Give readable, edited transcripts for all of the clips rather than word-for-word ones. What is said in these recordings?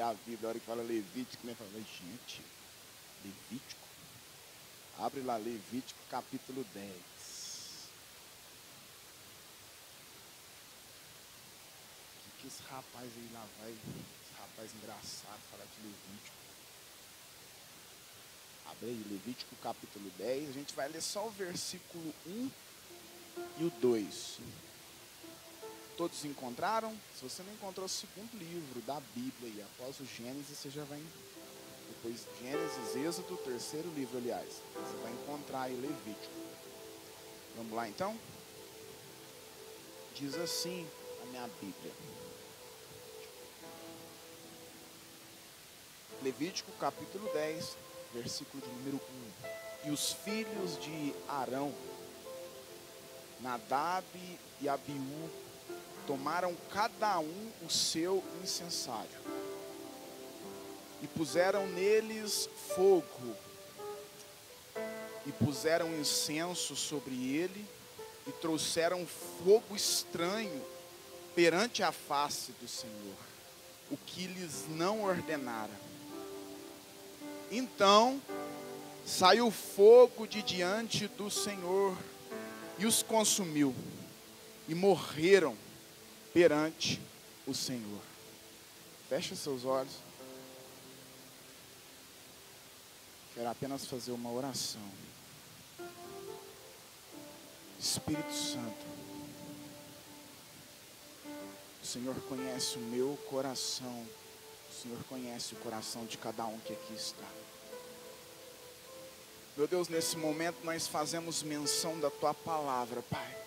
ler a Bíblia, a hora que fala Levítico, né? Fala, gente, Levítico? Abre lá, Levítico, capítulo 10. Que esse rapaz aí lá vai, esse rapaz engraçado, falar de Levítico. Abre aí, Levítico, capítulo 10. A gente vai ler só o versículo 1 e o 2. Todos encontraram? Se você não encontrou o segundo livro da Bíblia aí, após o Gênesis, você já vai... Depois Gênesis, Êxodo, terceiro livro, aliás. Você vai encontrar aí Levítico. Vamos lá, então? Diz assim a minha Bíblia. Levítico, capítulo 10, versículo de número 1. E os filhos de Arão, Nadab e Abiú, tomaram cada um o seu incensário e puseram neles fogo e puseram incenso sobre ele e trouxeram fogo estranho perante a face do Senhor, o que lhes não ordenara. Então saiu fogo de diante do Senhor e os consumiu, e morreram perante o Senhor. Feche seus olhos. Quero apenas fazer uma oração. Espírito Santo, o Senhor conhece o meu coração, o Senhor conhece o coração de cada um que aqui está. Meu Deus, nesse momento nós fazemos menção da Tua palavra, Pai.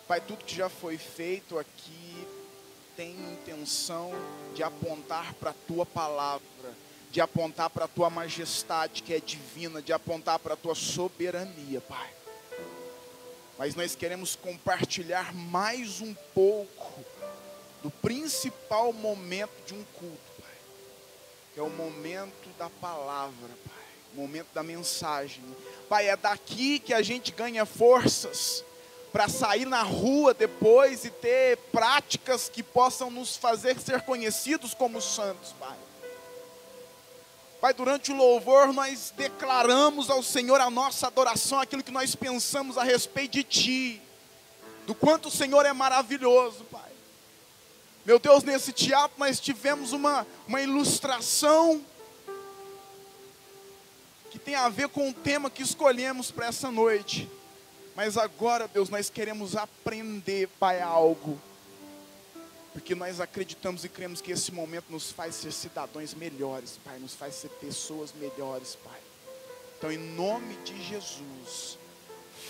Pai, tudo que já foi feito aqui tem intenção de apontar para a Tua palavra, de apontar para a Tua majestade que é divina, de apontar para a Tua soberania, Pai. Mas nós queremos compartilhar mais um pouco do principal momento de um culto, Pai, que é o momento da palavra, Pai, o momento da mensagem. Pai, é daqui que a gente ganha forças para sair na rua depois e ter práticas que possam nos fazer ser conhecidos como santos, Pai. Pai, durante o louvor nós declaramos ao Senhor a nossa adoração, aquilo que nós pensamos a respeito de Ti, do quanto o Senhor é maravilhoso, Pai. Meu Deus, nesse teatro nós tivemos uma ilustração que tem a ver com o tema que escolhemos para essa noite. Mas agora, Deus, nós queremos aprender, Pai, algo. Porque nós acreditamos e cremos que esse momento nos faz ser cidadãos melhores, Pai. Nos faz ser pessoas melhores, Pai. Então, em nome de Jesus,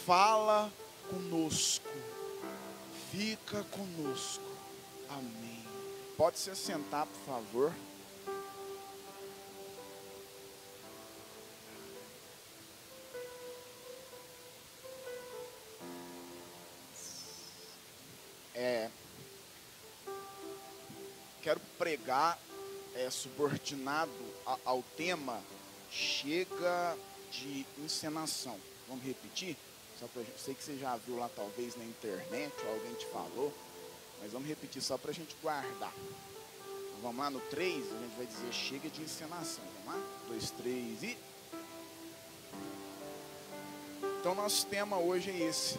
fala conosco. Fica conosco. Amém. Pode se sentar, por favor. Quero pregar subordinado ao tema chega de encenação. Vamos repetir? Só pra, sei que você já viu lá talvez na internet, ou alguém te falou, mas vamos repetir só para a gente guardar. Então, vamos lá no 3, a gente vai dizer chega de encenação. Vamos lá? 2, 3 e... Então nosso tema hoje é esse.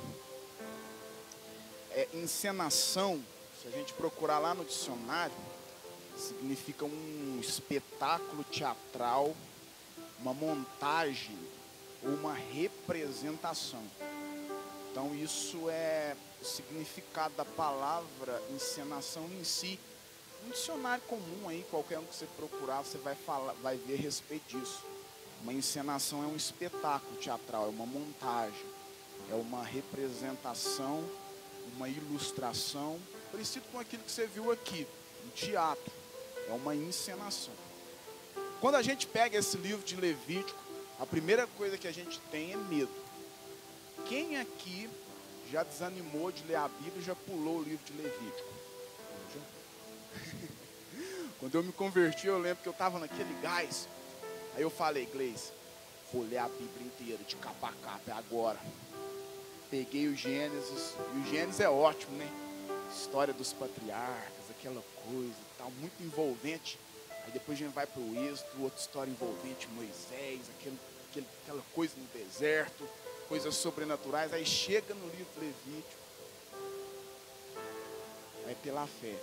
Encenação, se a gente procurar lá no dicionário, significa um espetáculo teatral, uma montagem ou uma representação. Então isso é o significado da palavra encenação em si. Um dicionário comum aí, qualquer um que você procurar, você vai ver a respeito disso. Uma encenação é um espetáculo teatral, é uma montagem, é uma representação, uma ilustração, parecido com aquilo que você viu aqui, no teatro. É uma encenação. Quando a gente pega esse livro de Levítico, a primeira coisa que a gente tem é medo. Quem aqui já desanimou de ler a Bíblia e já pulou o livro de Levítico? Quando eu me converti, eu lembro que eu estava naquele gás. Aí eu falei, Gleice, vou ler a Bíblia inteira, de capa a capa, é agora. Peguei o Gênesis, e o Gênesis é ótimo, né? História dos patriarcas, aquela coisa e tal, muito envolvente. Aí depois a gente vai para o Êxodo, outra história envolvente, Moisés, aquela coisa no deserto, coisas sobrenaturais. Aí chega no livro de Levítico, é pela fé.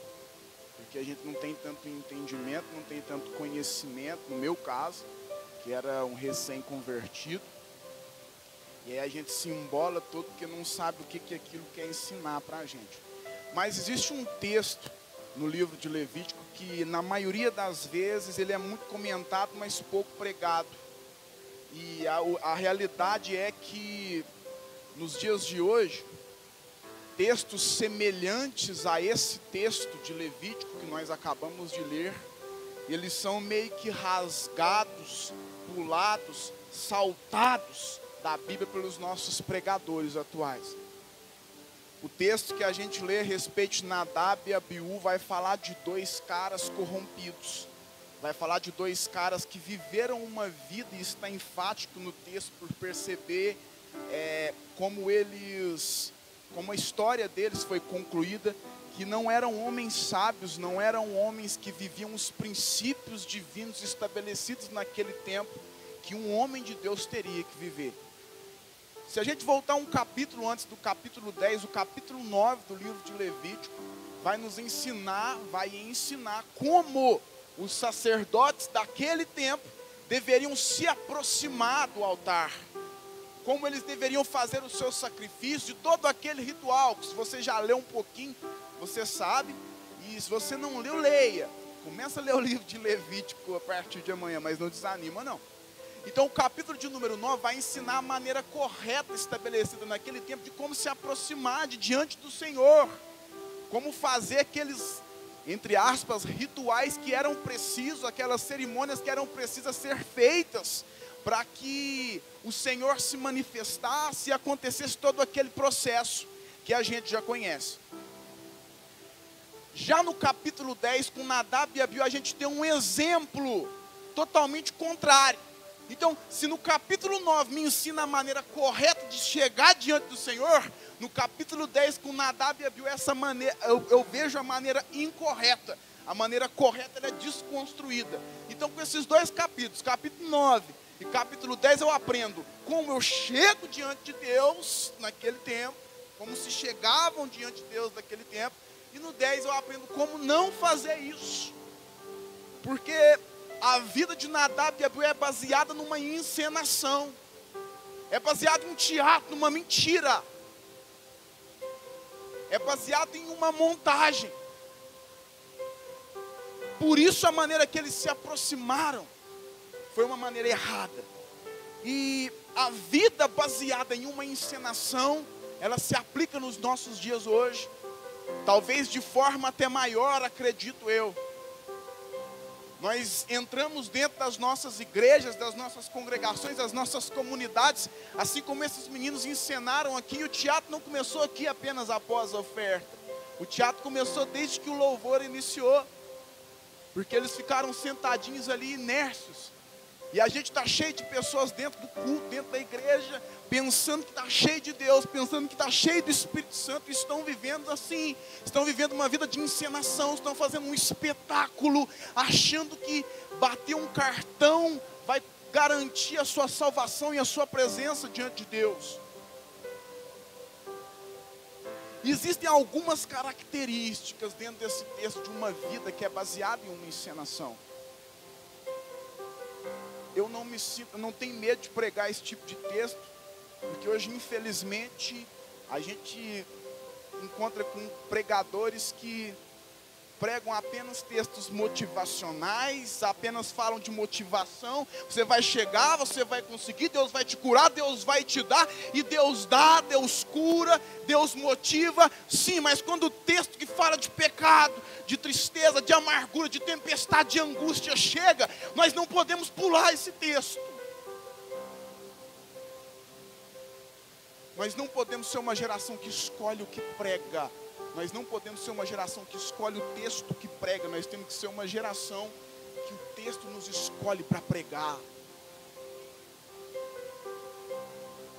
Porque a gente não tem tanto entendimento, não tem tanto conhecimento, no meu caso, que era um recém-convertido. E aí a gente se embola todo porque não sabe o que aquilo quer ensinar para a gente. Mas existe um texto no livro de Levítico que na maioria das vezes ele é muito comentado, mas pouco pregado. E a realidade é que nos dias de hoje, textos semelhantes a esse texto de Levítico que nós acabamos de ler, eles são meio que rasgados, pulados, saltados da Bíblia pelos nossos pregadores atuais. O texto que a gente lê a respeito de Nadab e Abiú vai falar de dois caras corrompidos. Vai falar de dois caras que viveram uma vida, e está enfático no texto por perceber como a história deles foi concluída, que não eram homens sábios, não eram homens que viviam os princípios divinos estabelecidos naquele tempo, que um homem de Deus teria que viver. Se a gente voltar um capítulo antes do capítulo 10, o capítulo 9 do livro de Levítico, vai ensinar como os sacerdotes daquele tempo deveriam se aproximar do altar, como eles deveriam fazer o seu sacrifício, de todo aquele ritual, que se você já leu um pouquinho, você sabe, e se você não leu, leia. Começa a ler o livro de Levítico a partir de amanhã, mas não desanima não. Então o capítulo de número 9 vai ensinar a maneira correta estabelecida naquele tempo de como se aproximar de diante do Senhor, como fazer aqueles, entre aspas, rituais que eram precisos, aquelas cerimônias que eram precisas ser feitas para que o Senhor se manifestasse e acontecesse todo aquele processo que a gente já conhece. Já no capítulo 10, com Nadab e Abiú, a gente tem um exemplo totalmente contrário. Então, se no capítulo 9 me ensina a maneira correta de chegar diante do Senhor, no capítulo 10 com Nadab e Abiú, essa maneira, eu vejo a maneira incorreta. A maneira correta ela é desconstruída. Então, com esses dois capítulos, capítulo 9 e capítulo 10, eu aprendo como eu chego diante de Deus naquele tempo, como se chegavam diante de Deus naquele tempo, e no 10 eu aprendo como não fazer isso. Porque a vida de Nadab e Abiú é baseada numa encenação, é baseada em um teatro, numa mentira, é baseado em uma montagem. Por isso a maneira que eles se aproximaram foi uma maneira errada. E a vida baseada em uma encenação, ela se aplica nos nossos dias hoje, talvez de forma até maior, acredito eu. Nós entramos dentro das nossas igrejas, das nossas congregações, das nossas comunidades, assim como esses meninos encenaram aqui. E o teatro não começou aqui apenas após a oferta. O teatro começou desde que o louvor iniciou, porque eles ficaram sentadinhos ali inércios. E a gente está cheio de pessoas dentro do culto, dentro da igreja, pensando que está cheio de Deus, pensando que está cheio do Espírito Santo, e estão vivendo assim, estão vivendo uma vida de encenação, estão fazendo um espetáculo, achando que bater um cartão vai garantir a sua salvação e a sua presença diante de Deus. Existem algumas características dentro desse texto de uma vida que é baseada em uma encenação. Eu não tenho medo de pregar esse tipo de texto, porque hoje, infelizmente, a gente encontra com pregadores que pregam apenas textos motivacionais, apenas falam de motivação. Você vai chegar, você vai conseguir, Deus vai te curar, Deus vai te dar, e Deus dá, Deus cura, Deus motiva. Sim, mas quando o texto que fala de pecado, de tristeza, de amargura, de tempestade, de angústia chega, nós não podemos pular esse texto. Nós não podemos ser uma geração que escolhe o que prega. Nós não podemos ser uma geração que escolhe o texto que prega. Nós temos que ser uma geração que o texto nos escolhe para pregar.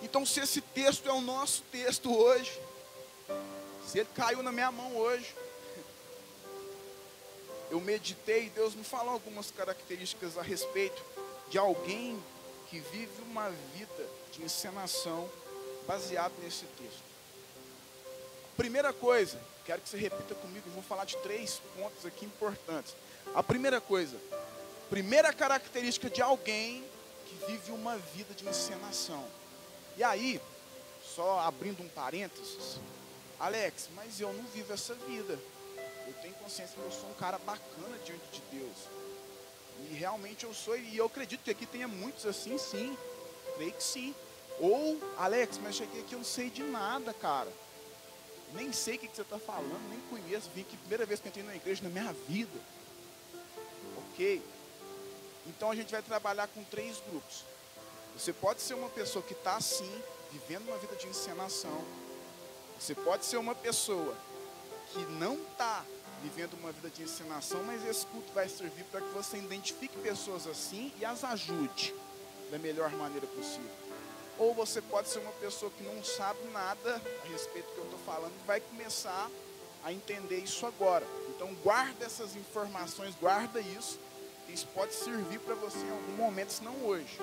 Então, se esse texto é o nosso texto hoje, se ele caiu na minha mão hoje, eu meditei e Deus me falou algumas características a respeito de alguém que vive uma vida de encenação baseado nesse texto. Primeira coisa, quero que você repita comigo, eu vou falar de 3 pontos aqui importantes. A primeira coisa, primeira característica de alguém que vive uma vida de encenação. E aí, só abrindo um parênteses, Alex, mas eu não vivo essa vida. Eu tenho consciência que eu sou um cara bacana diante de Deus. E realmente eu sou, e eu acredito que aqui tenha muitos assim, sim. Creio que sim. Ou, Alex, mas cheguei aqui, eu não sei de nada, cara. Nem sei o que você está falando, nem conheço. Vim aqui, primeira vez que entrei na igreja na minha vida. Ok? Então a gente vai trabalhar com 3 grupos. Você pode ser uma pessoa que está assim, vivendo uma vida de encenação. Você pode ser uma pessoa que não está vivendo uma vida de encenação, mas esse culto vai servir para que você identifique pessoas assim e as ajude da melhor maneira possível. Ou você pode ser uma pessoa que não sabe nada a respeito do que eu estou falando e vai começar a entender isso agora. Então guarda essas informações, guarda isso. Isso pode servir para você em algum momento, se não hoje.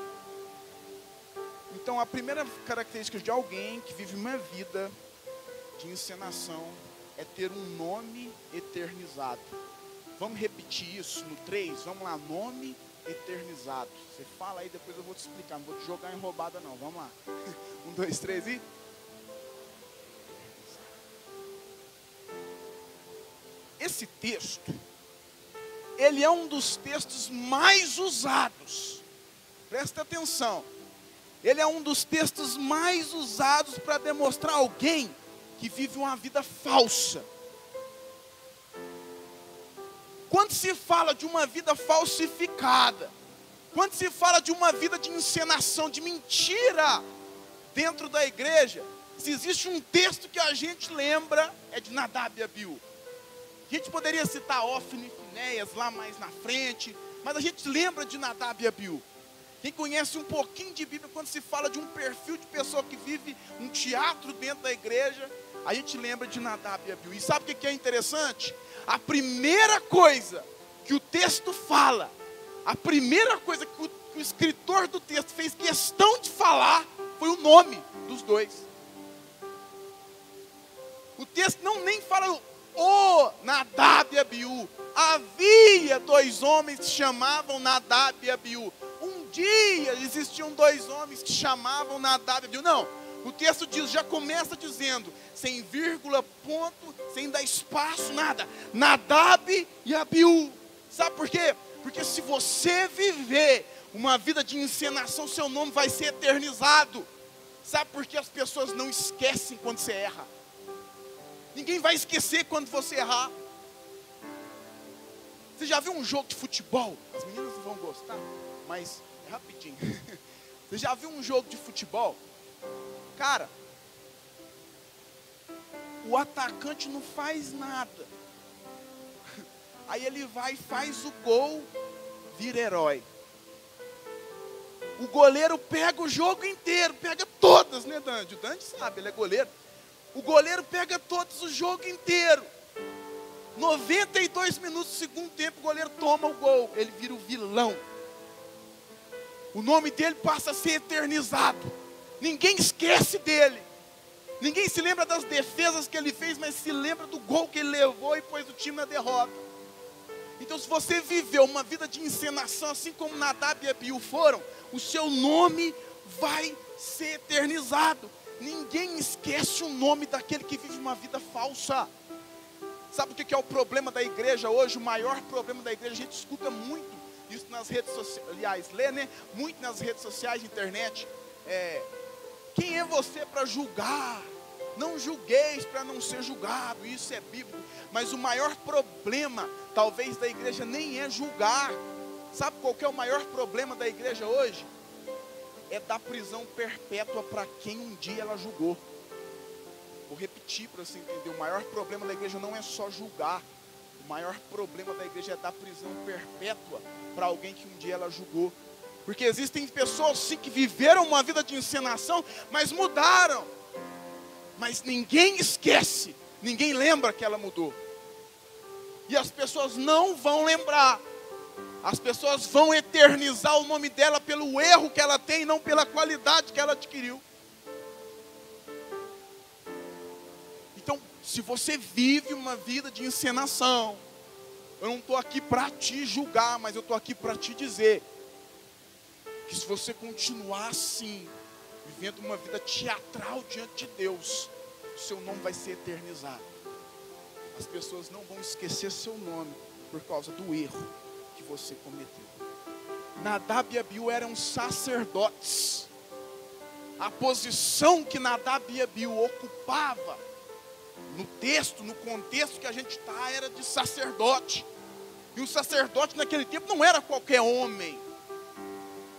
Então a primeira característica de alguém que vive uma vida de encenação é ter um nome eternizado. Vamos repetir isso no 3? Vamos lá, nome eternizado. Você fala aí, depois eu vou te explicar. Não vou te jogar em roubada não, vamos lá. 1, 2, 3 e... Esse texto, ele é um dos textos mais usados. Presta atenção. Ele é um dos textos mais usados para demonstrar alguém que vive uma vida falsa. Quando se fala de uma vida falsificada, quando se fala de uma vida de encenação, de mentira dentro da igreja, se existe um texto que a gente lembra, é de Nadab e Abiú. A gente poderia citar Ofni e Finéias lá mais na frente, mas a gente lembra de Nadab e Abiú. Quem conhece um pouquinho de Bíblia, quando se fala de um perfil de pessoa que vive um teatro dentro da igreja, a gente lembra de Nadab e Abiú. E sabe o que é interessante? A primeira coisa que o texto fala, a primeira coisa que o escritor do texto fez questão de falar, foi o nome dos dois. O texto não nem fala o Nadab e Abiú. Havia 2 homens que chamavam Nadab e Abiú. Um dia existiam 2 homens que chamavam Nadab e Abiú. Não, o texto diz, já começa dizendo, sem vírgula, ponto, sem dar espaço, nada. Nadab e Abiú. Sabe por quê? Porque se você viver uma vida de encenação, seu nome vai ser eternizado. Sabe por que as pessoas não esquecem quando você erra? Ninguém vai esquecer quando você errar. Você já viu um jogo de futebol? As meninas não vão gostar, mas é rapidinho. Você já viu um jogo de futebol? Cara, o atacante não faz nada. Aí ele vai e faz o gol, vira herói. O goleiro pega o jogo inteiro, pega todas, né, Dante? O Dante sabe, ele é goleiro. O goleiro pega todos o jogo inteiro. 92 minutos do segundo tempo, o goleiro toma o gol. Ele vira o vilão. O nome dele passa a ser eternizado. Ninguém esquece dele. Ninguém se lembra das defesas que ele fez, mas se lembra do gol que ele levou e pôs o time na derrota. Então, se você viveu uma vida de encenação, assim como Nadab e Abiú foram, o seu nome vai ser eternizado. Ninguém esquece o nome daquele que vive uma vida falsa. Sabe o que é o problema da igreja hoje? O maior problema da igreja, a gente escuta muito isso nas redes sociais, aliás, lê, né? Muito nas redes sociais, internet. Quem é você para julgar? Não julgueis para não ser julgado, isso é bíblico. Mas o maior problema, talvez, da igreja nem é julgar. Sabe qual que é o maior problema da igreja hoje? É dar prisão perpétua para quem um dia ela julgou. Vou repetir para você entender. O maior problema da igreja não é só julgar. O maior problema da igreja é dar prisão perpétua para alguém que um dia ela julgou. Porque existem pessoas sim que viveram uma vida de encenação, mas mudaram. Mas ninguém esquece, ninguém lembra que ela mudou. E as pessoas não vão lembrar. As pessoas vão eternizar o nome dela pelo erro que ela tem, não pela qualidade que ela adquiriu. Então, se você vive uma vida de encenação, eu não estou aqui para te julgar, mas eu estou aqui para te dizer que se você continuar assim, vivendo uma vida teatral diante de Deus, o seu nome vai ser eternizado. As pessoas não vão esquecer seu nome por causa do erro que você cometeu. Nadab e Abiú eram sacerdotes. A posição que Nadab e Abiú ocupava no texto, no contexto que a gente está, era de sacerdote. E o sacerdote naquele tempo não era qualquer homem,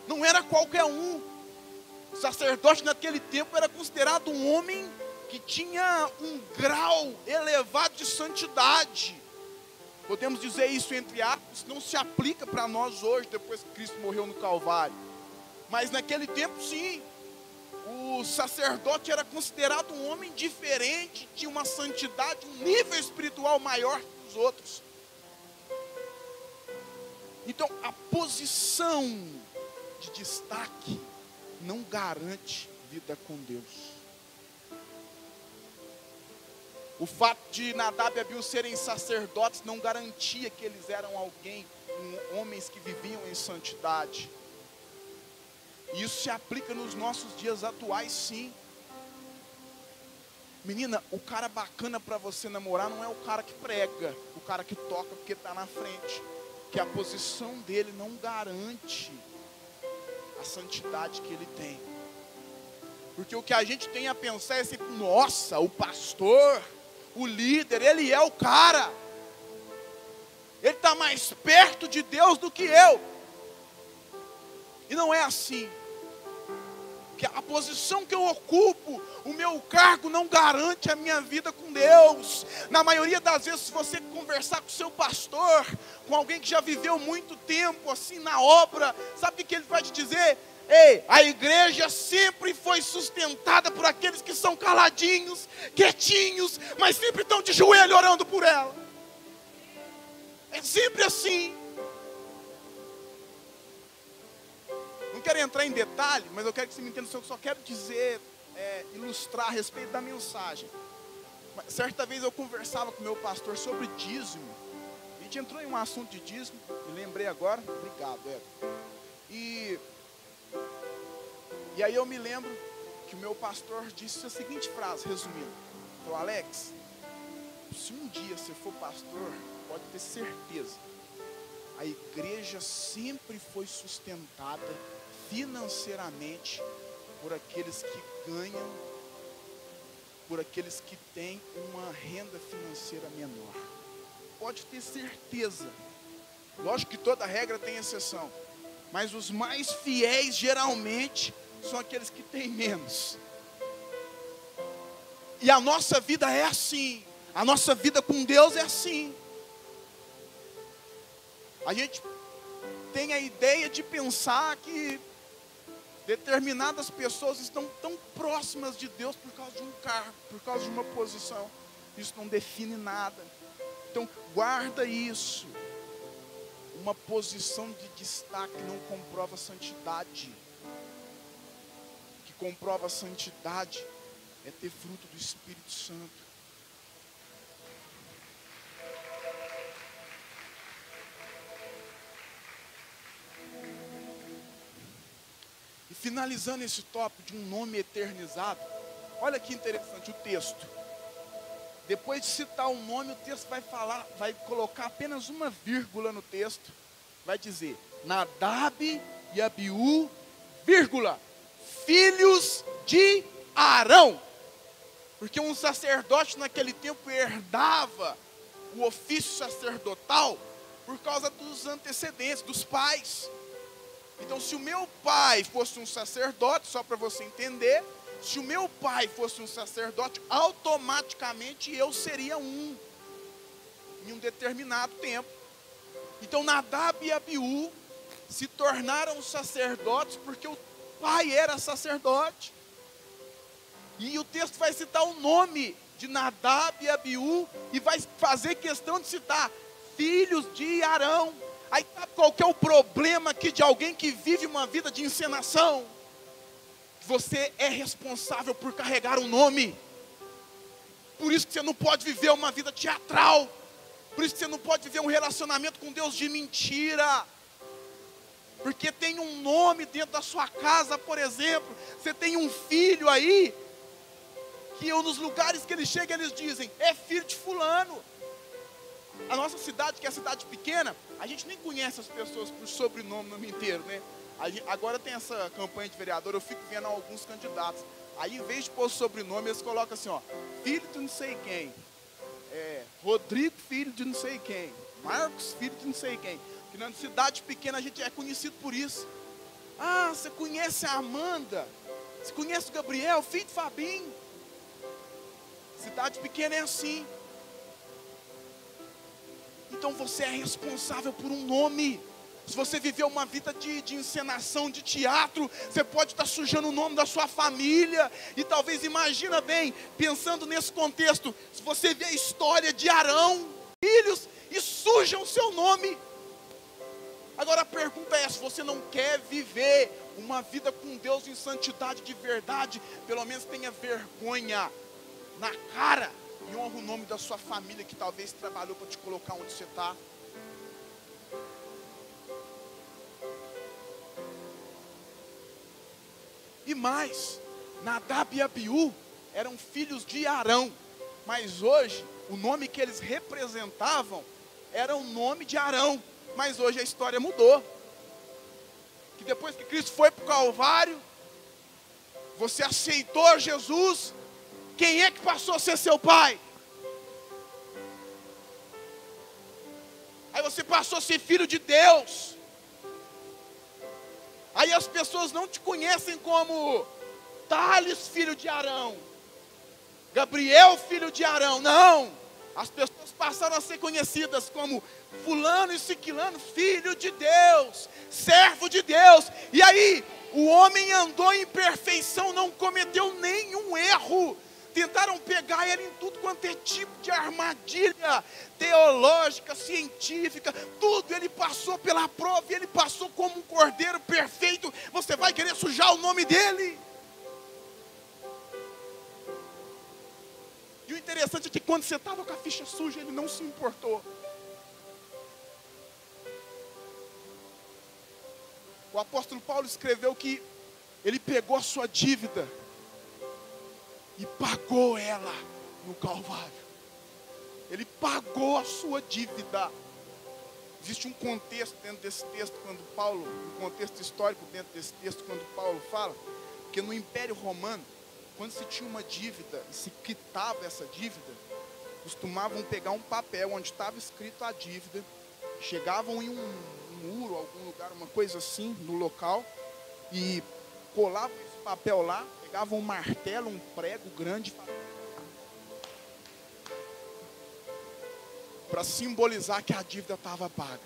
não era qualquer um. O sacerdote naquele tempo era considerado um homem que tinha um grau elevado de santidade. Podemos dizer isso entre aspas, não se aplica para nós hoje, depois que Cristo morreu no Calvário. Mas naquele tempo sim, o sacerdote era considerado um homem diferente, tinha uma santidade, um nível espiritual maior que os outros. Então a posição de destaque não garante vida com Deus. O fato de Nadab e Abiú serem sacerdotes não garantia que eles eram homens que viviam em santidade. E isso se aplica nos nossos dias atuais, sim. Menina, o cara bacana para você namorar não é o cara que prega, o cara que toca porque está na frente. Que a posição dele não garante a santidade que ele tem. Porque o que a gente tem a pensar é sempre, nossa, o pastor, o líder, ele é o cara. Ele está mais perto de Deus do que eu. E não é assim. Que a posição que eu ocupo, o meu cargo não garante a minha vida com Deus. Na maioria das vezes, se você conversar com o seu pastor, com alguém que já viveu muito tempo assim na obra, sabe o que ele vai te dizer? Ei, a igreja sempre foi sustentada por aqueles que são caladinhos, quietinhos, mas sempre estão de joelho orando por ela. É sempre assim. Não quero entrar em detalhe, mas eu quero que você me entenda. Eu só quero dizer, ilustrar a respeito da mensagem. Certa vez eu conversava com meu pastor sobre dízimo. A gente entrou em um assunto de dízimo, me lembrei agora. Obrigado, E aí eu me lembro que o meu pastor disse a seguinte frase, resumindo. Falou, Alex, se um dia você for pastor, pode ter certeza, a igreja sempre foi sustentada financeiramente por aqueles que ganham, por aqueles que têm uma renda financeira menor. Pode ter certeza. Lógico que toda regra tem exceção, mas os mais fiéis geralmente são aqueles que têm menos. E a nossa vida é assim. A nossa vida com Deus é assim. A gente tem a ideia de pensar que determinadas pessoas estão tão próximas de Deus por causa de um cargo, por causa de uma posição. Isso não define nada. Então guarda isso. Uma posição de destaque não comprova santidade. O que comprova santidade é ter fruto do Espírito Santo. E finalizando esse tópico de um nome eternizado, olha que interessante o texto. Depois de citar um nome, o texto vai colocar apenas uma vírgula no texto. Vai dizer, Nadab e Abiú, vírgula, filhos de Arão. Porque um sacerdote naquele tempo herdava o ofício sacerdotal por causa dos antecedentes, dos pais. Então, se o meu pai fosse um sacerdote, só para você entender, se o meu pai fosse um sacerdote, automaticamente eu seria em um determinado tempo. Então, Nadab e Abiú se tornaram sacerdotes porque o pai era sacerdote. E o texto vai citar o nome de Nadab e Abiú e vai fazer questão de citar filhos de Arão. Aí sabe qual que é o problema aqui de alguém que vive uma vida de encenação? Você é responsável por carregar um nome. Por isso que você não pode viver uma vida teatral. Por isso que você não pode viver um relacionamento com Deus de mentira. Porque tem um nome dentro da sua casa, por exemplo. Você tem um filho aí, que nos lugares que ele chega, eles dizem, é filho de fulano. A nossa cidade, que é cidade pequena, a gente nem conhece as pessoas por sobrenome no nome inteiro, né? Agora tem essa campanha de vereador, eu fico vendo alguns candidatos. Aí, em vez de pôr sobrenome, eles colocam assim, ó, filho de não sei quem. Rodrigo, filho de não sei quem. Marcos, filho de não sei quem. Porque na cidade pequena a gente é conhecido por isso. Ah, você conhece a Amanda? Você conhece o Gabriel, filho de Fabinho? Cidade pequena é assim. Então você é responsável por um nome. Se você viveu uma vida de encenação, de teatro, você pode estar sujando o nome da sua família. E talvez, imagina bem, pensando nesse contexto, se você vê a história de Arão, filhos, e sujam o seu nome. Agora a pergunta é, se você não quer viver uma vida com Deus em santidade de verdade, pelo menos tenha vergonha na cara e honra o nome da sua família que talvez trabalhou para te colocar onde você está. E mais, Nadab e Abiú eram filhos de Arão, mas hoje o nome que eles representavam era o nome de Arão, mas hoje a história mudou. Que depois que Cristo foi para o Calvário, você aceitou Jesus, quem é que passou a ser seu pai? Aí você passou a ser filho de Deus. Aí as pessoas não te conhecem como Thales, filho de Arão, Gabriel, filho de Arão. Não, as pessoas passaram a ser conhecidas como fulano e ciclano, filho de Deus, servo de Deus. E aí, o homem andou em perfeição, não cometeu nenhum erro. Tentaram pegar ele em tudo quanto é tipo de armadilha teológica, científica, tudo. Ele passou pela prova e ele passou como um cordeiro perfeito. Você vai querer sujar o nome dele? E o interessante é que quando você estava com a ficha suja, ele não se importou. O apóstolo Paulo escreveu que ele pegou a sua dívida e pagou ela no Calvário. Ele pagou a sua dívida. Existe um contexto dentro desse texto, quando Paulo, um contexto histórico dentro desse texto, quando Paulo fala, que no Império Romano, quando se tinha uma dívida e se quitava essa dívida, costumavam pegar um papel onde estava escrito a dívida, chegavam em um muro, algum lugar, uma coisa assim, no local, e colavam esse papel lá, pegavam um martelo, um prego grande, para simbolizar que a dívida estava paga.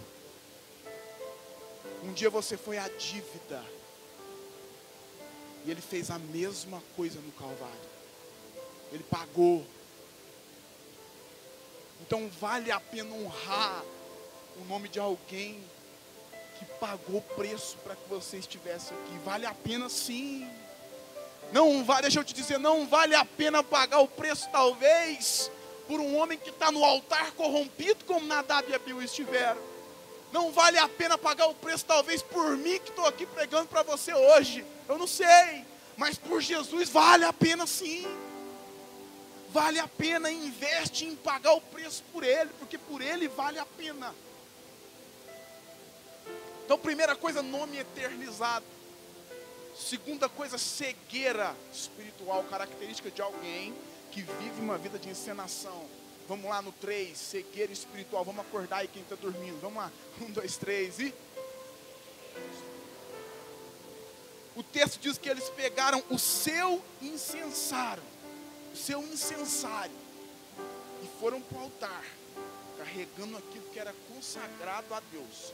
Um dia você foi a dívida, e ele fez a mesma coisa no Calvário. Ele pagou. Então vale a pena honrar o nome de alguém que pagou o preço para que você estivesse aqui. Vale a pena sim. Não vale, deixa eu te dizer, não vale a pena pagar o preço talvez por um homem que está no altar corrompido como Nadab e Abiú estiveram. Não vale a pena pagar o preço talvez por mim que estou aqui pregando para você hoje. Eu não sei, mas por Jesus vale a pena sim. Vale a pena, investe em pagar o preço por Ele, porque por Ele vale a pena. Então, primeira coisa, nome eternizado. Segunda coisa, cegueira espiritual, característica de alguém que vive uma vida de encenação. Vamos lá no 3, cegueira espiritual. Vamos acordar aí quem está dormindo. Vamos lá, 1, 2, 3 e... O texto diz que eles pegaram o seu incensário, e foram para o altar, carregando aquilo que era consagrado a Deus.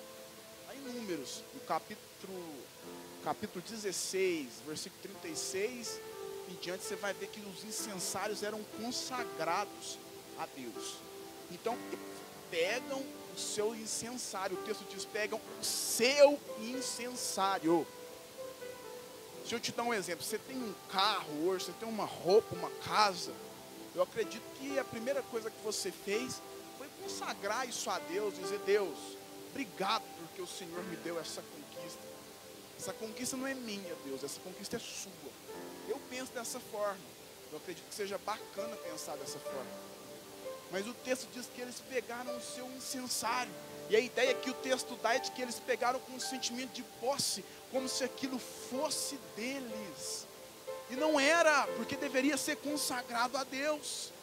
Aí em Números, no capítulo 16, versículo 36 em diante, você vai ver que os incensários eram consagrados a Deus. Então eles pegam o seu incensário. O texto diz: pegam o seu incensário. Deixa eu te dar um exemplo. Você tem um carro hoje, você tem uma roupa, uma casa. Eu acredito que a primeira coisa que você fez foi consagrar isso a Deus, dizer: Deus, obrigado porque o Senhor me deu essa conquista. Essa conquista não é minha, Deus, essa conquista é sua. Eu penso dessa forma. Eu acredito que seja bacana pensar dessa forma. Mas o texto diz que eles pegaram o seu incensário. E a ideia que o texto dá é de que eles pegaram com um sentimento de posse, como se aquilo fosse deles. E não era, porque deveria ser consagrado a Deus.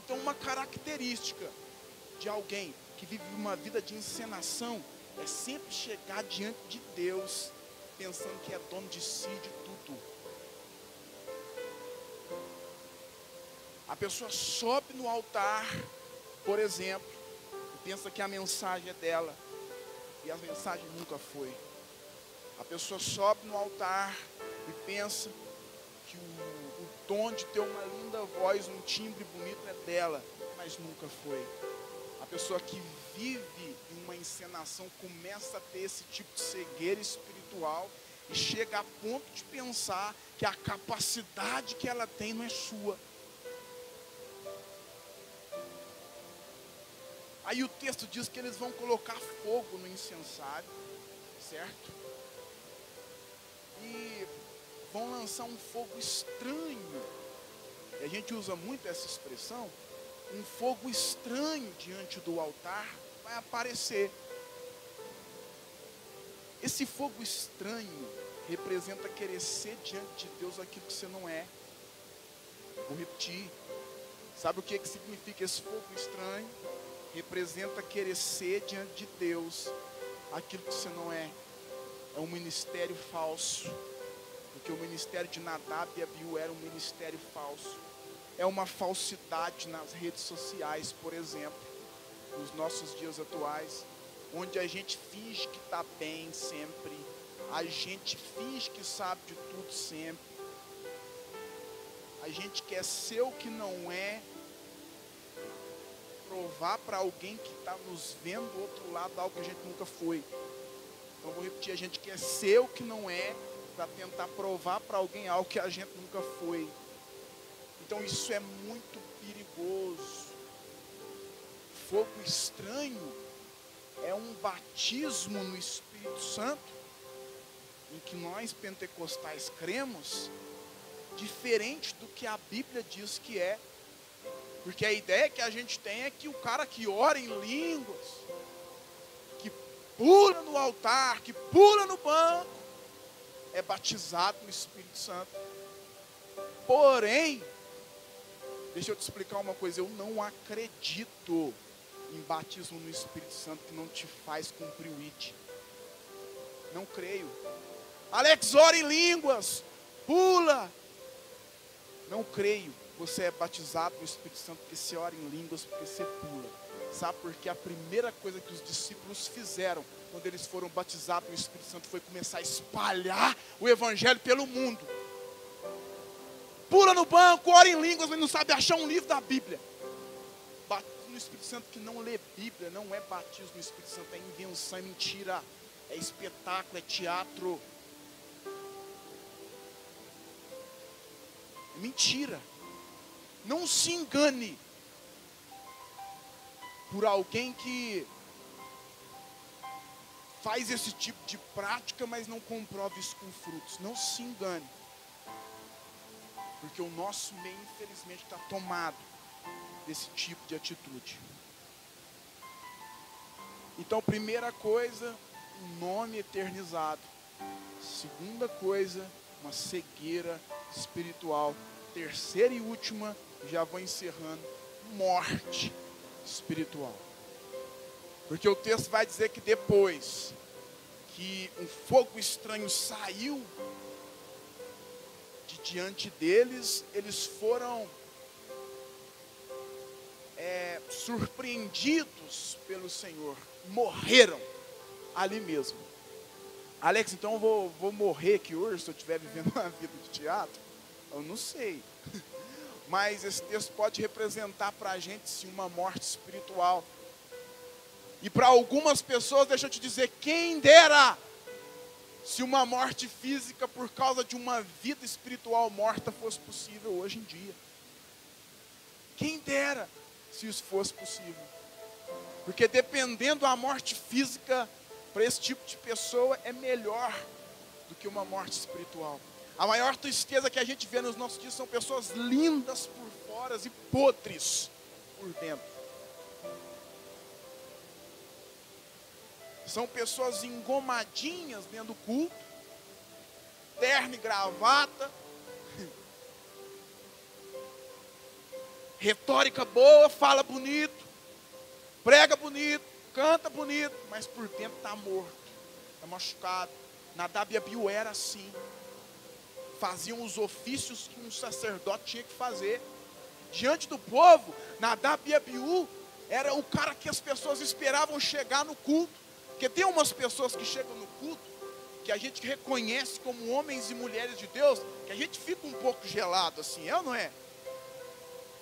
Então, uma característica de alguém que vive uma vida de encenação é sempre chegar diante de Deus pensando que é dono de si, de tudo. A pessoa sobe no altar, por exemplo, e pensa que a mensagem é dela, e a mensagem nunca foi. A pessoa sobe no altar e pensa que o dom de ter uma linda voz, um timbre bonito é dela, mas nunca foi. A pessoa que vive em uma encenação começa a ter esse tipo de cegueira espiritual e chega a ponto de pensar que a capacidade que ela tem não é sua. Aí o texto diz que eles vão colocar fogo no incensário, certo? E vão lançar um fogo estranho. E a gente usa muito essa expressão. Um fogo estranho diante do altar vai aparecer. Esse fogo estranho representa querer ser diante de Deus aquilo que você não é. Vou repetir. Sabe o que significa esse fogo estranho? Representa querer ser diante de Deus aquilo que você não é. É um ministério falso. Porque o ministério de Nadab e Abiú era um ministério falso. É uma falsidade nas redes sociais, por exemplo, nos nossos dias atuais, onde a gente finge que está bem sempre, a gente finge que sabe de tudo sempre, a gente quer ser o que não é, provar para alguém que está nos vendo do outro lado algo que a gente nunca foi. Então vou repetir: a gente quer ser o que não é, para tentar provar para alguém algo que a gente nunca foi. Então isso é muito perigoso. Fogo estranho é um batismo no Espírito Santo, em que nós pentecostais cremos, diferente do que a Bíblia diz que é. Porque a ideia que a gente tem é que o cara que ora em línguas, que pula no altar, que pula no banco, é batizado no Espírito Santo. Porém, deixa eu te explicar uma coisa: eu não acredito em batismo no Espírito Santo que não te faz cumprir o ID. Não creio. Alex, ora em línguas, pula. Não creio. Você é batizado no Espírito Santo porque você ora em línguas, porque você pula. Sabe por quê? A primeira coisa que os discípulos fizeram quando eles foram batizados no Espírito Santo foi começar a espalhar o Evangelho pelo mundo. Pula no banco, ora em línguas, mas não sabe achar um livro da Bíblia. Batismo no Espírito Santo que não lê Bíblia não é batismo no Espírito Santo, é invenção, é mentira, é espetáculo, é teatro. É mentira. Não se engane por alguém que faz esse tipo de prática, mas não comprova isso com frutos. Não se engane. Porque o nosso meio, infelizmente, está tomado desse tipo de atitude. Então, primeira coisa, um nome eternizado. Segunda coisa, uma cegueira espiritual. Terceira e última, já vou encerrando, morte espiritual. Porque o texto vai dizer que depois que um fogo estranho saiu de diante deles, eles foram surpreendidos pelo Senhor, morreram ali mesmo. Alex, então eu vou morrer aqui hoje se eu estiver vivendo uma vida de teatro? Eu não sei. Mas esse texto pode representar para a gente sim uma morte espiritual. E para algumas pessoas, deixa eu te dizer, quem dera se uma morte física por causa de uma vida espiritual morta fosse possível hoje em dia. Quem dera se isso fosse possível. Porque dependendo da morte física, para esse tipo de pessoa é melhor do que uma morte espiritual. A maior tristeza que a gente vê nos nossos dias são pessoas lindas por fora e podres por dentro. São pessoas engomadinhas dentro do culto, terno e gravata, retórica boa, fala bonito, prega bonito, canta bonito, mas por dentro está morto, está machucado. Nadab e Abiú era assim. Faziam os ofícios que um sacerdote tinha que fazer. Diante do povo, Nadab e Abiú era o cara que as pessoas esperavam chegar no culto. Porque tem umas pessoas que chegam no culto, que a gente reconhece como homens e mulheres de Deus, que a gente fica um pouco gelado assim, é ou não é?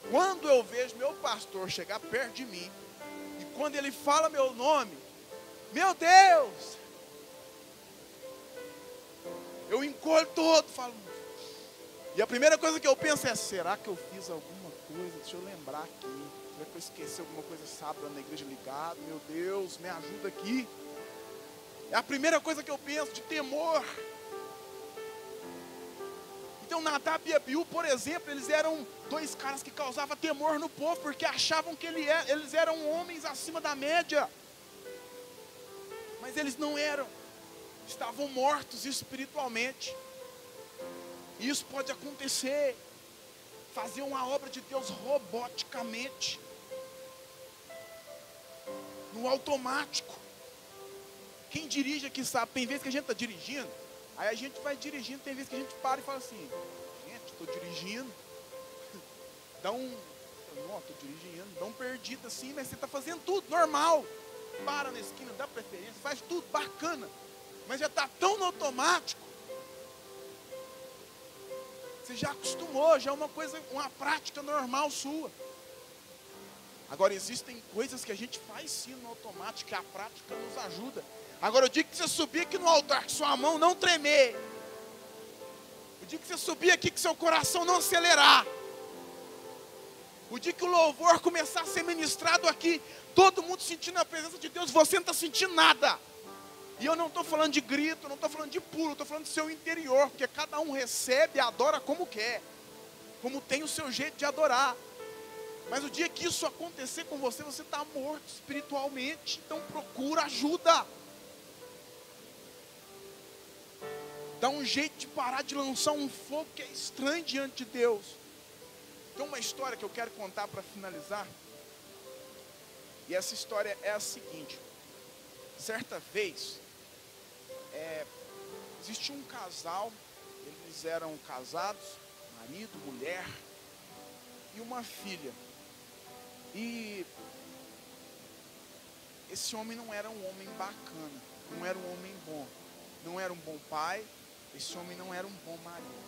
Quando eu vejo meu pastor chegar perto de mim, e quando ele fala meu nome, meu Deus, eu encolho todo, falo. E a primeira coisa que eu penso é, será que eu fiz alguma coisa? Deixa eu lembrar aqui. Será que eu esqueci alguma coisa sábado na igreja ligado? Meu Deus, me ajuda aqui. É a primeira coisa que eu penso, de temor. Então Nadab e Abiú, por exemplo, eles eram dois caras que causavam temor no povo, porque achavam que eles eram homens acima da média. Mas eles não eram. Estavam mortos espiritualmente. E isso pode acontecer. Fazer uma obra de Deus roboticamente. No automático. Quem dirige aqui sabe, tem vezes que a gente está dirigindo, aí a gente vai dirigindo, tem vezes que a gente para e fala assim, gente, estou dirigindo, estou dirigindo, dá um perdido assim, mas você está fazendo tudo, normal, para na esquina, dá preferência, faz tudo, bacana, mas já está tão no automático, você já acostumou, já é uma coisa, uma prática normal sua. Agora existem coisas que a gente faz sim no automático, que a prática nos ajuda. Agora, o dia que você subir aqui no altar, que sua mão não tremer. O dia que você subir aqui, que seu coração não acelerar. O dia que o louvor começar a ser ministrado aqui, todo mundo sentindo a presença de Deus, você não está sentindo nada. E eu não estou falando de grito, não estou falando de pulo, estou falando do seu interior, porque cada um recebe e adora como quer. Como tem o seu jeito de adorar. Mas o dia que isso acontecer com você, você está morto espiritualmente, então procura ajuda. Dá um jeito de parar de lançar um fogo que é estranho diante de Deus. Tem uma história que eu quero contar para finalizar. E essa história é a seguinte. Certa vez, existia um casal. Eles eram casados, marido, mulher e uma filha. E esse homem não era um homem bacana, não era um homem bom, não era um bom pai. Esse homem não era um bom marido.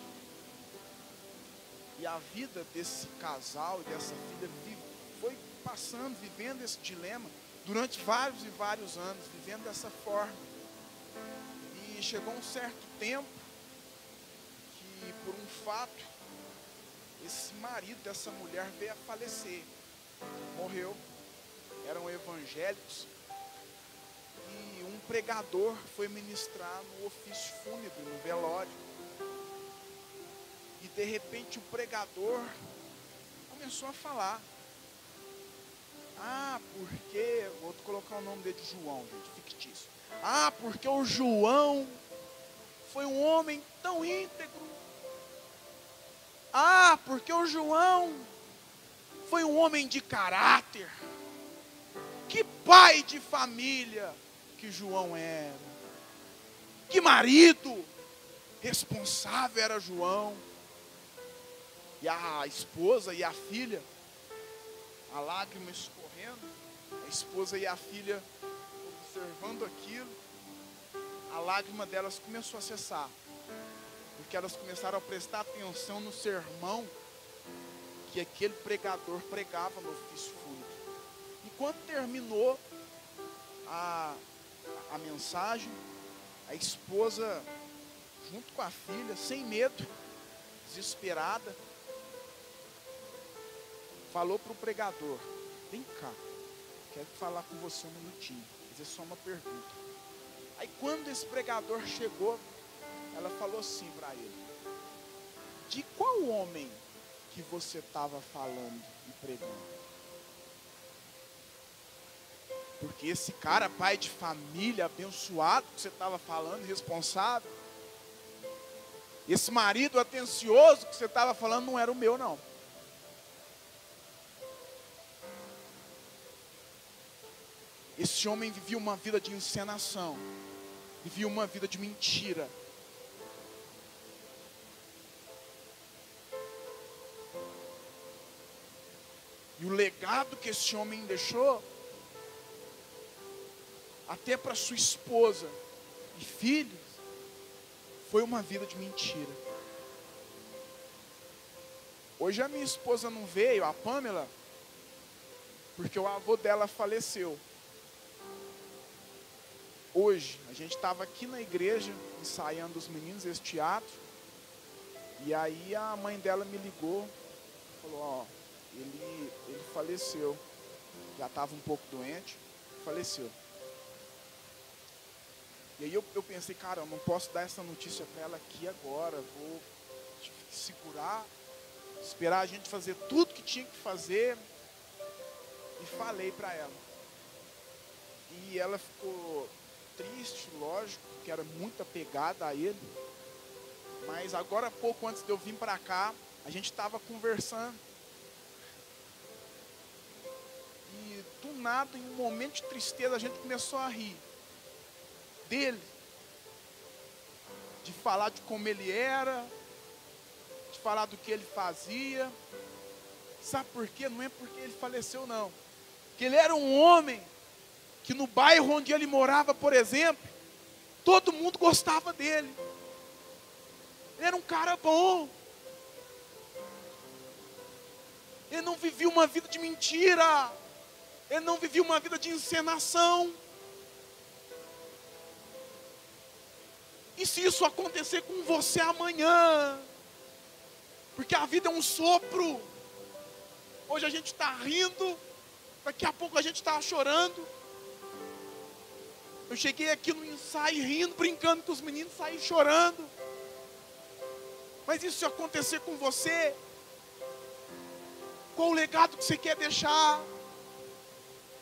E a vida desse casal e dessa filha foi passando, vivendo esse dilema durante vários e vários anos, vivendo dessa forma. E chegou um certo tempo que, por um fato, esse marido dessa mulher veio a falecer. Morreu. Eram evangélicos. E um pregador foi ministrar no ofício fúnebre, no velório. E de repente o pregador começou a falar. Porque, vou colocar o nome dele de João, gente, fictício. Porque o João foi um homem tão íntegro. Porque o João foi um homem de caráter. Que pai de família que João era. Que marido responsável era João. E a esposa e a filha, a lágrima escorrendo, a esposa e a filha observando aquilo, a lágrima delas começou a cessar. Porque elas começaram a prestar atenção no sermão que aquele pregador pregava no ofício fúnebre. E quando terminou, a mensagem. A esposa, junto com a filha, sem medo, desesperada, falou para o pregador: vem cá, quero falar com você um minutinho, fazer só uma pergunta. Aí quando esse pregador chegou, ela falou assim para ele: de qual homem que você estava falando e pregando? Porque esse cara, pai de família, abençoado, que você estava falando, responsável, esse marido atencioso que você estava falando, não era o meu, não. Esse homem vivia uma vida de encenação, vivia uma vida de mentira. E o legado que esse homem deixou, até para sua esposa e filhos, foi uma vida de mentira. Hoje a minha esposa não veio, a Pamela, porque o avô dela faleceu. Hoje, a gente estava aqui na igreja, ensaiando os meninos, esse teatro, e aí a mãe dela me ligou, falou: ó, ele faleceu, já estava um pouco doente, faleceu. E aí eu pensei: cara, eu não posso dar essa notícia para ela aqui agora, vou segurar, esperar a gente fazer tudo que tinha que fazer. E falei para ela. E ela ficou triste, lógico, que era muito apegada a ele. Mas agora, pouco antes de eu vir para cá, a gente estava conversando. E do nada, em um momento de tristeza, a gente começou a rir dele, de falar de como ele era, de falar do que ele fazia. Sabe por quê? Não é porque ele faleceu, não. Porque ele era um homem que no bairro onde ele morava, por exemplo, todo mundo gostava dele. Ele era um cara bom. Ele não vivia uma vida de mentira. Ele não vivia uma vida de encenação. E se isso acontecer com você amanhã? Porque a vida é um sopro. Hoje a gente está rindo, daqui a pouco a gente está chorando. Eu cheguei aqui no ensaio rindo, brincando com os meninos, saí chorando. Mas isso se acontecer com você, qual o legado que você quer deixar?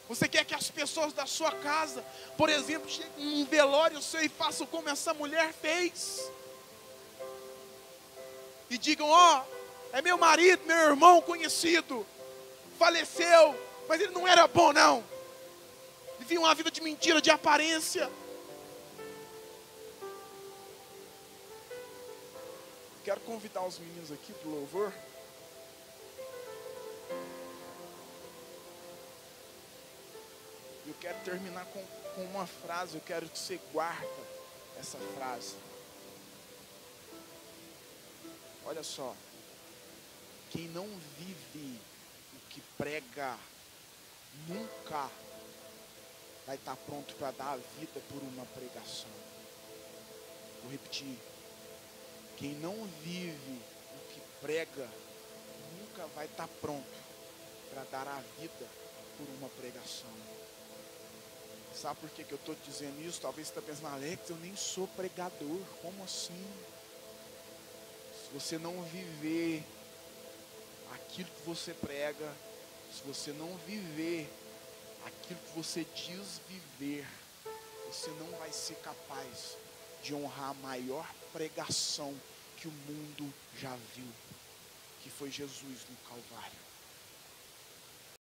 Você quer que as pessoas da sua casa, por exemplo, cheguem num velório seu e façam como essa mulher fez? E digam: ó, é meu marido, meu irmão conhecido, faleceu, mas ele não era bom, não. Vivia uma vida de mentira, de aparência. Quero convidar os meninos aqui para o louvor. Eu quero terminar com uma frase. Eu quero que você guarde essa frase. Olha só. Quem não vive o que prega, nunca vai estar pronto para dar a vida por uma pregação. Vou repetir. Quem não vive o que prega, nunca vai estar pronto para dar a vida por uma pregação. Sabe por que eu estou dizendo isso? Talvez você está pensando: Alex, eu nem sou pregador. Como assim? Se você não viver aquilo que você prega, se você não viver aquilo que você diz viver, você não vai ser capaz de honrar a maior pregação que o mundo já viu, que foi Jesus no Calvário.